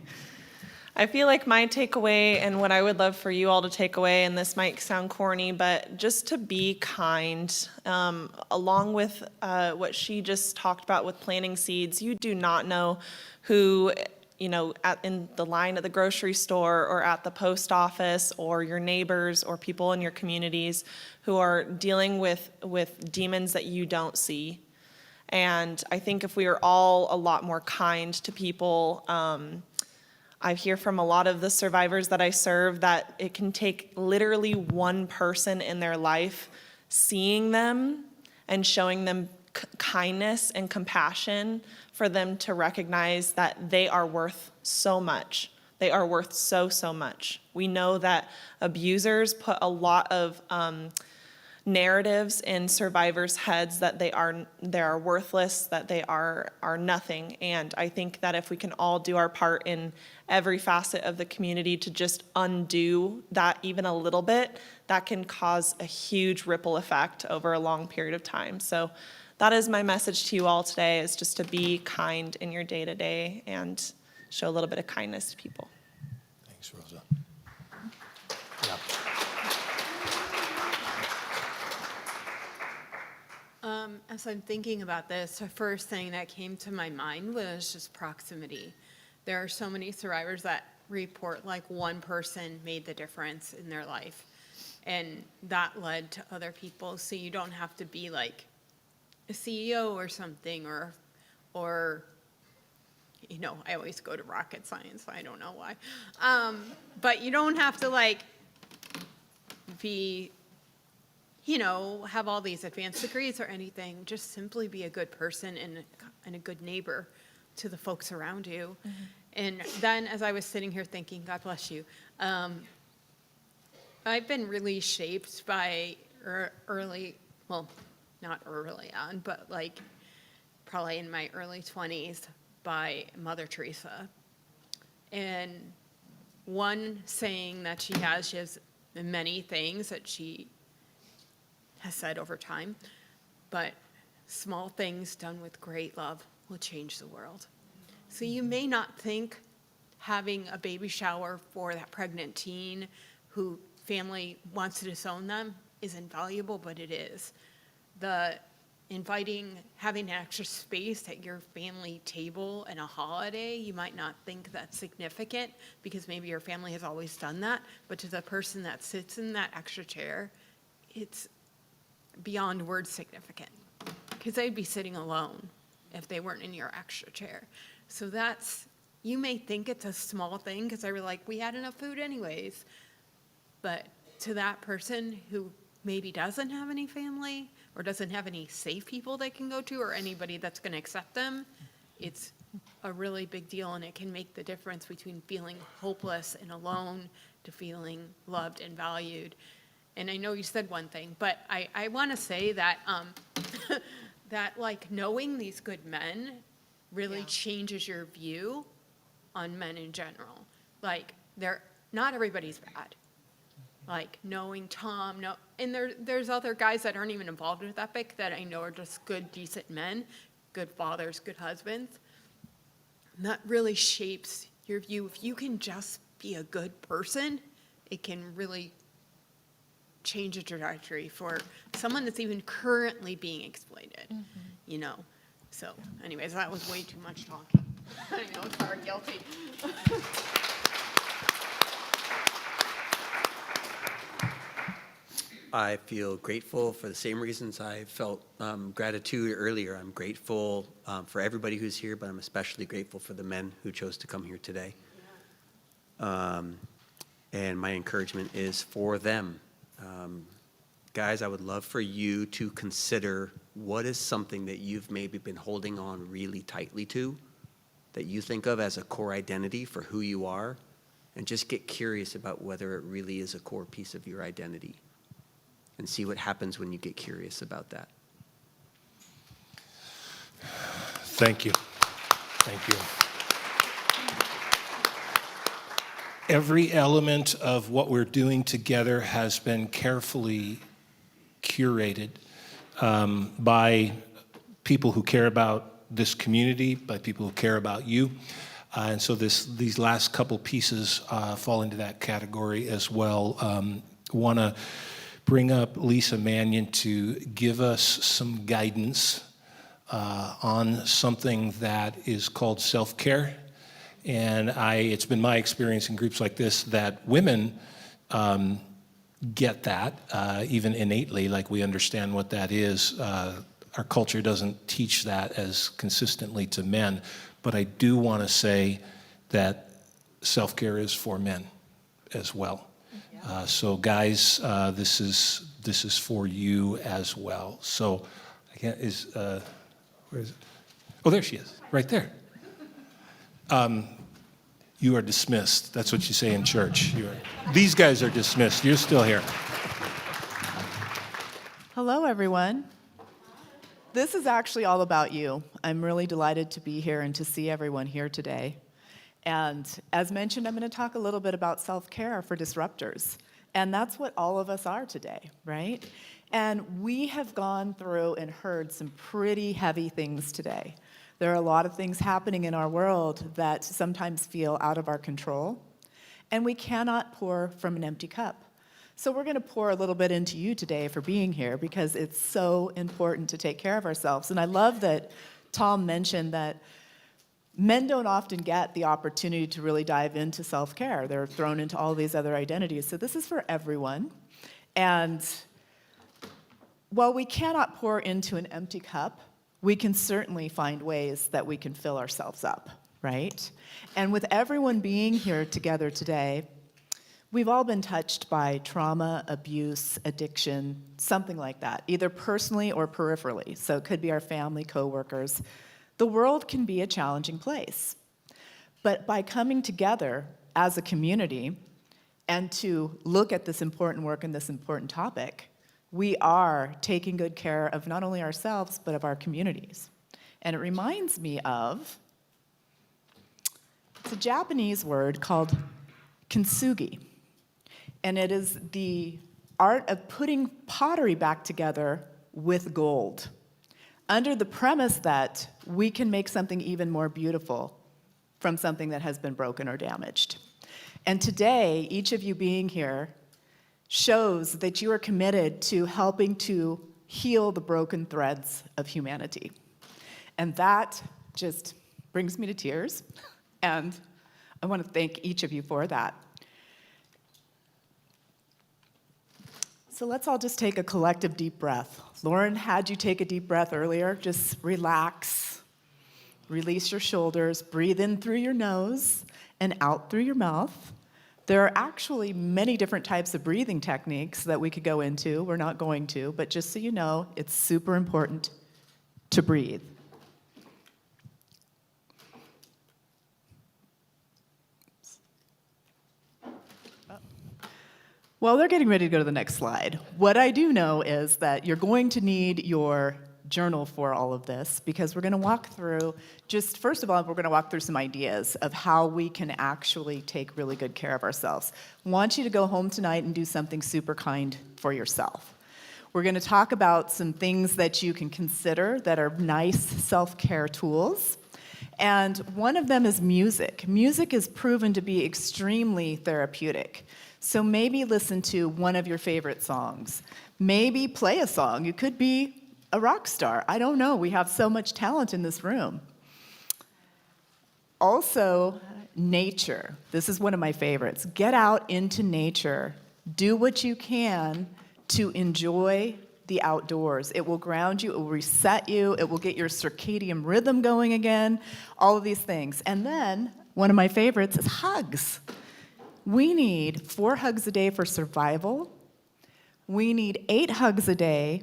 I feel like my takeaway and what I would love for you all to take away, and this might sound corny, but just to be kind, along with what she just talked about with planting seeds. You do not know who, in the line at the grocery store or at the post office or your neighbors or people in your communities who are dealing with demons that you don't see. And I think if we are all a lot more kind to people, I hear from a lot of the survivors that I serve that it can take literally one person in their life seeing them and showing them kindness and compassion for them to recognize that they are worth so much. They are worth so much. We know that abusers put a lot of narratives in survivors' heads that they are worthless, that they are nothing. And I think that if we can all do our part in every facet of the community to just undo that even a little bit, that can cause a huge ripple effect over a long period of time. So that is my message to you all today, is just to be kind in your day-to-day and show a little bit of kindness to people. Thanks, Rosa. Yeah. As I'm thinking about this, the first thing that came to my mind was just proximity. There are so many survivors that report like one person made the difference in their life, and that led to other people. So you don't have to be like a CEO or something, or I always go to rocket science. I don't know why, but you don't have to like be, have all these advanced degrees or anything. Just simply be a good person and a good neighbor to the folks around you. Mm-hmm. And then as I was sitting here thinking, God bless you, I've been really shaped by early, well, not early on, but like probably in my early 20s by Mother Teresa. And one saying that she has many things that she has said over time, but small things done with great love will change the world. So you may not think having a baby shower for that pregnant teen who family wants to disown them is invaluable, but it is. The having an extra space at your family table and a holiday, you might not think that's significant because maybe your family has always done that, but to the person that sits in that extra chair, it's beyond words significant because they'd be sitting alone if they weren't in your extra chair. So you may think it's a small thing because they were like, we had enough food anyways. But to that person who maybe doesn't have any family or doesn't have any safe people they can go to or anybody that's going to accept them, it's a really big deal, and it can make the difference between feeling hopeless and alone to feeling loved and valued. And I know you said one thing, but I want to say that that like knowing these good men really changes your view on men in general. Like not everybody's bad. Like knowing Tom, and there's other guys that aren't even involved with Epic that I know are just good, decent men, good fathers, good husbands. And that really shapes your view. If you can just be a good person, it can really change a trajectory for someone that's even currently being exploited, you know? So anyways, that was way too much talking. I know, sorry, guilty. I feel grateful for the same reasons I felt gratitude earlier. I'm grateful for everybody who's here, but I'm especially grateful for the men who chose to come here today. And my encouragement is for them. Guys, I would love for you to consider what is something that you've maybe been holding on really tightly to, that you think of as a core identity for who you are, and just get curious about whether it really is a core piece of your identity. And see what happens when you get curious about that. Thank you. Thank you. Every element of what we're doing together has been carefully curated by people who care about this community, by people who care about you. And so these last couple pieces fall into that category as well. Want to bring up Lisa Manyon to give us some guidance on something that is called self-care. And it's been my experience in groups like this that women get that, even innately, like we understand what that is. Our culture doesn't teach that as consistently to men. But I do want to say that self-care is for men as well. So guys, this is for you as well. So I can't, where is it? Oh, there she is, right there. You are dismissed. That's what you say in church. These guys are dismissed. You're still here. Hello, everyone. This is actually all about you. I'm really delighted to be here and to see everyone here today. And as mentioned, I'm going to talk a little bit about self-care for disruptors. And that's what all of us are today, right? And we have gone through and heard some pretty heavy things today. There are a lot of things happening in our world that sometimes feel out of our control. And we cannot pour from an empty cup. So we're going to pour a little bit into you today for being here because it's so important to take care of ourselves. And I love that Tom mentioned that men don't often get the opportunity to really dive into self-care. They're thrown into all these other identities. So this is for everyone. And while we cannot pour into an empty cup, we can certainly find ways that we can fill ourselves up, right? And with everyone being here together today, we've all been touched by trauma, abuse, addiction, something like that, either personally or peripherally. So it could be our family, coworkers. The world can be a challenging place. But by coming together as a community and to look at this important work and this important topic, we are taking good care of not only ourselves, but of our communities. And it reminds me of, it's a Japanese word called kintsugi. And it is the art of putting pottery back together with gold. under the premise that we can make something even more beautiful from something that has been broken or damaged. And today, each of you being here shows that you are committed to helping to heal the broken threads of humanity. And that just brings me to tears, and I want to thank each of you for that. So let's all just take a collective deep breath. Lauren had you take a deep breath earlier. Just relax, release your shoulders, breathe in through your nose and out through your mouth. There are actually many different types of breathing techniques that we could go into. We're not going to, but just so you know, it's super important to breathe. Well, they're getting ready to go to the next slide. What I do know is that you're going to need your journal for all of this, because we're going to walk through, just first of all, we're going to walk through some ideas of how we can actually take really good care of ourselves. I want you to go home tonight and do something super kind for yourself. We're going to talk about some things that you can consider that are nice self-care tools. And one of them is music. Music is proven to be extremely therapeutic. So maybe listen to one of your favorite songs. Maybe play a song. You could be a rock star. I don't know. We have so much talent in this room. Also, nature. This is one of my favorites. Get out into nature. Do what you can to enjoy the outdoors. It will ground you, it will reset you, it will get your circadian rhythm going again, all of these things. And then, one of my favorites is hugs. We need 4 hugs a day for survival. We need 8 hugs a day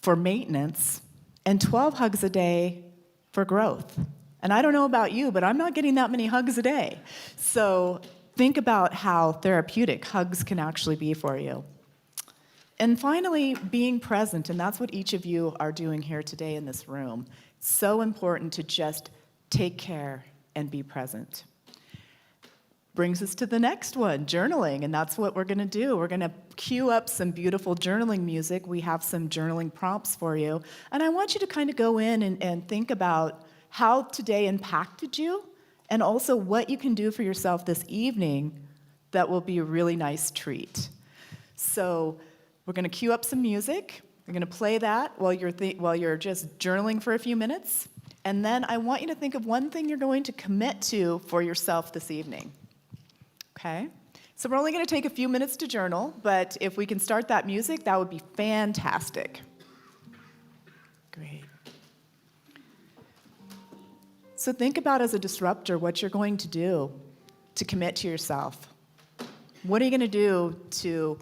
for maintenance, and 12 hugs a day for growth. And I don't know about you, but I'm not getting that many hugs a day. So think about how therapeutic hugs can actually be for you. And finally, being present, and that's what each of you are doing here today in this room. It's so important to just take care and be present. Brings us to the next one, journaling, and that's what we're going to do. We're going to cue up some beautiful journaling music. We have some journaling prompts for you, and I want you to kind of go in and think about how today impacted you, and also what you can do for yourself this evening that will be a really nice treat. So we're going to cue up some music. We're going to play that while you're just journaling for a few minutes, and then I want you to think of one thing you're going to commit to for yourself this evening. Okay, so we're only going to take a few minutes to journal, but if we can start that music, that would be fantastic. Great. So think about, as a disruptor, what you're going to do to commit to yourself. What are you going to do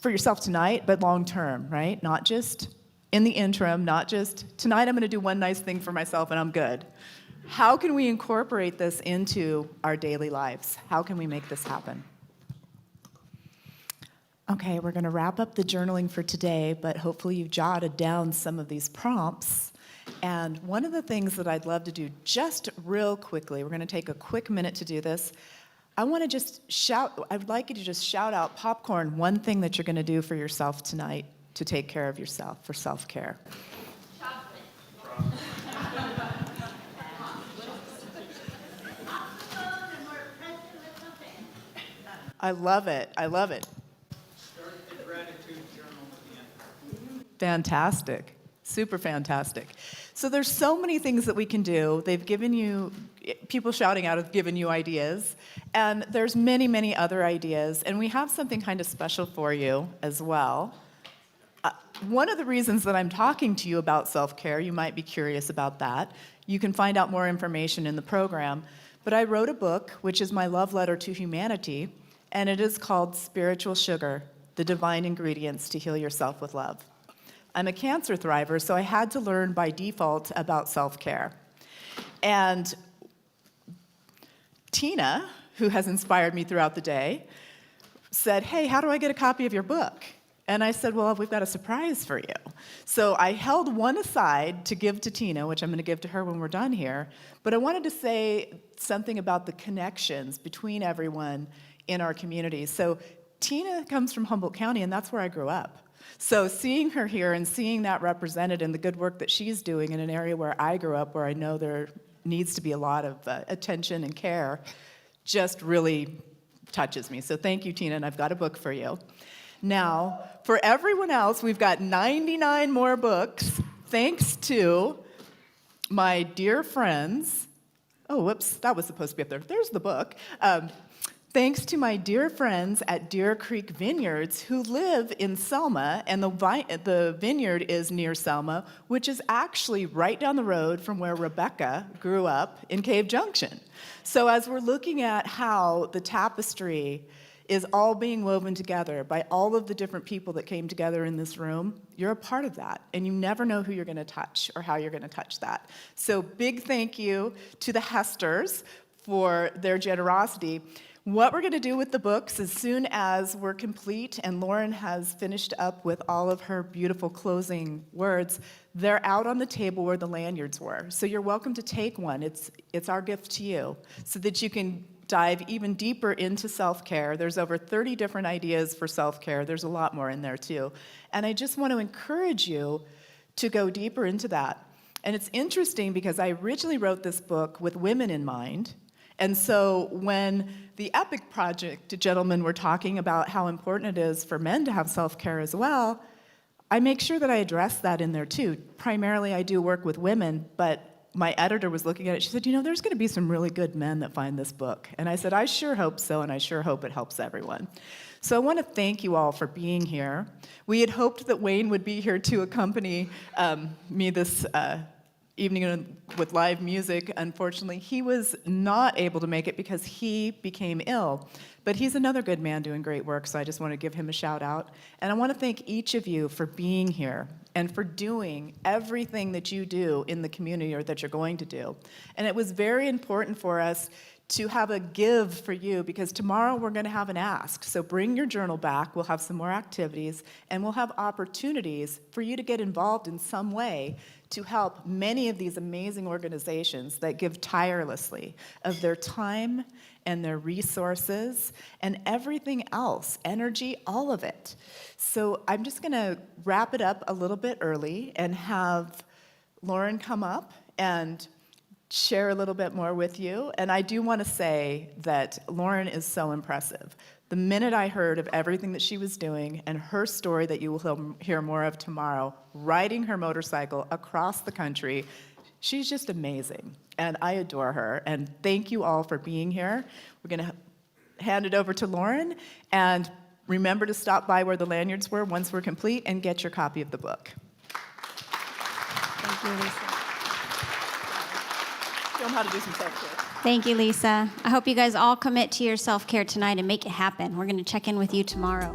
for yourself tonight, but long term, right? Not just in the interim, not just tonight I'm going to do one nice thing for myself and I'm good. How can we incorporate this into our daily lives? How can we make this happen? Okay, we're going to wrap up the journaling for today, but hopefully you've jotted down some of these prompts. And one of the things that I'd love to do just real quickly, we're going to take a quick minute to do this. I'd like you to just shout out popcorn, one thing that you're going to do for yourself tonight to take care of yourself, for self-care. I love it. I love it. Start the gratitude journal at the end. Fantastic. Super fantastic. So there's so many things that we can do. People shouting out have given you ideas, and there's many, many other ideas, and we have something kind of special for you as well. One of the reasons that I'm talking to you about self-care, you might be curious about that. You can find out more information in the program, but I wrote a book, which is my love letter to humanity, and it is called Spiritual Sugar, The Divine Ingredients to Heal Yourself with Love. I'm a cancer thriver, so I had to learn by default about self-care. And Tina, who has inspired me throughout the day, said, "Hey, how do I get a copy of your book?" And I said, "Well, we've got a surprise for you." So I held one aside to give to Tina, which I'm going to give to her when we're done here. But I wanted to say something about the connections between everyone in our community. So Tina comes from Humboldt County, and that's where I grew up. So seeing her here and seeing that represented in the good work that she's doing in an area where I grew up, where I know there needs to be a lot of attention and care, just really touches me. So thank you, Tina, and I've got a book for you. Now, for everyone else, we've got 99 more books, thanks to my dear friends. Oh, whoops, that was supposed to be up there. There's the book. Thanks to my dear friends at Deer Creek Vineyards who live in Selma, and the vineyard is near Selma, which is actually right down the road from where Rebecca grew up in Cave Junction. So as we're looking at how the tapestry is all being woven together by all of the different people that came together in this room, you're a part of that, and you never know who you're going to touch or how you're going to touch that. So big thank you to the Hesters for their generosity. What we're going to do with the books, as soon as we're complete and Lauren has finished up with all of her beautiful closing words, they're out on the table where the lanyards were. So you're welcome to take one. It's our gift to you so that you can dive even deeper into self-care. There's over 30 different ideas for self-care. There's a lot more in there too. And I just want to encourage you to go deeper into that. And it's interesting because I originally wrote this book with women in mind. And so when the EPIC project gentlemen were talking about how important it is for men to have self-care as well, I make sure that I address that in there too. Primarily I do work with women, but my editor was looking at it. She said, there's going to be some really good men that find this book. And I said, I sure hope so, and I sure hope it helps everyone. So I want to thank you all for being here. We had hoped that Wayne would be here to accompany me this evening with live music. Unfortunately, he was not able to make it because he became ill. But he's another good man doing great work, so I just want to give him a shout out. And I want to thank each of you for being here and for doing everything that you do in the community or that you're going to do. And it was very important for us to have a give for you because tomorrow we're going to have an ask. So bring your journal back. We'll have some more activities, and we'll have opportunities for you to get involved in some way to help many of these amazing organizations that give tirelessly of their time and their resources and everything else, energy, all of it. So I'm just going to wrap it up a little bit early and have Lauren come up and share a little bit more with you. And I do want to say that Lauren is so impressive. The minute I heard of everything that she was doing and her story that you will hear more of tomorrow, riding her motorcycle across the country, she's just amazing. And I adore her. And thank you all for being here. We're going to hand it over to Lauren. And remember to stop by where the lanyards were once we're complete and get your copy of the book. Thank you, Lisa. Show them how to do some self-care. Thank you, Lisa. I hope you guys all commit to your self-care tonight and make it happen. We're going to check in with you tomorrow.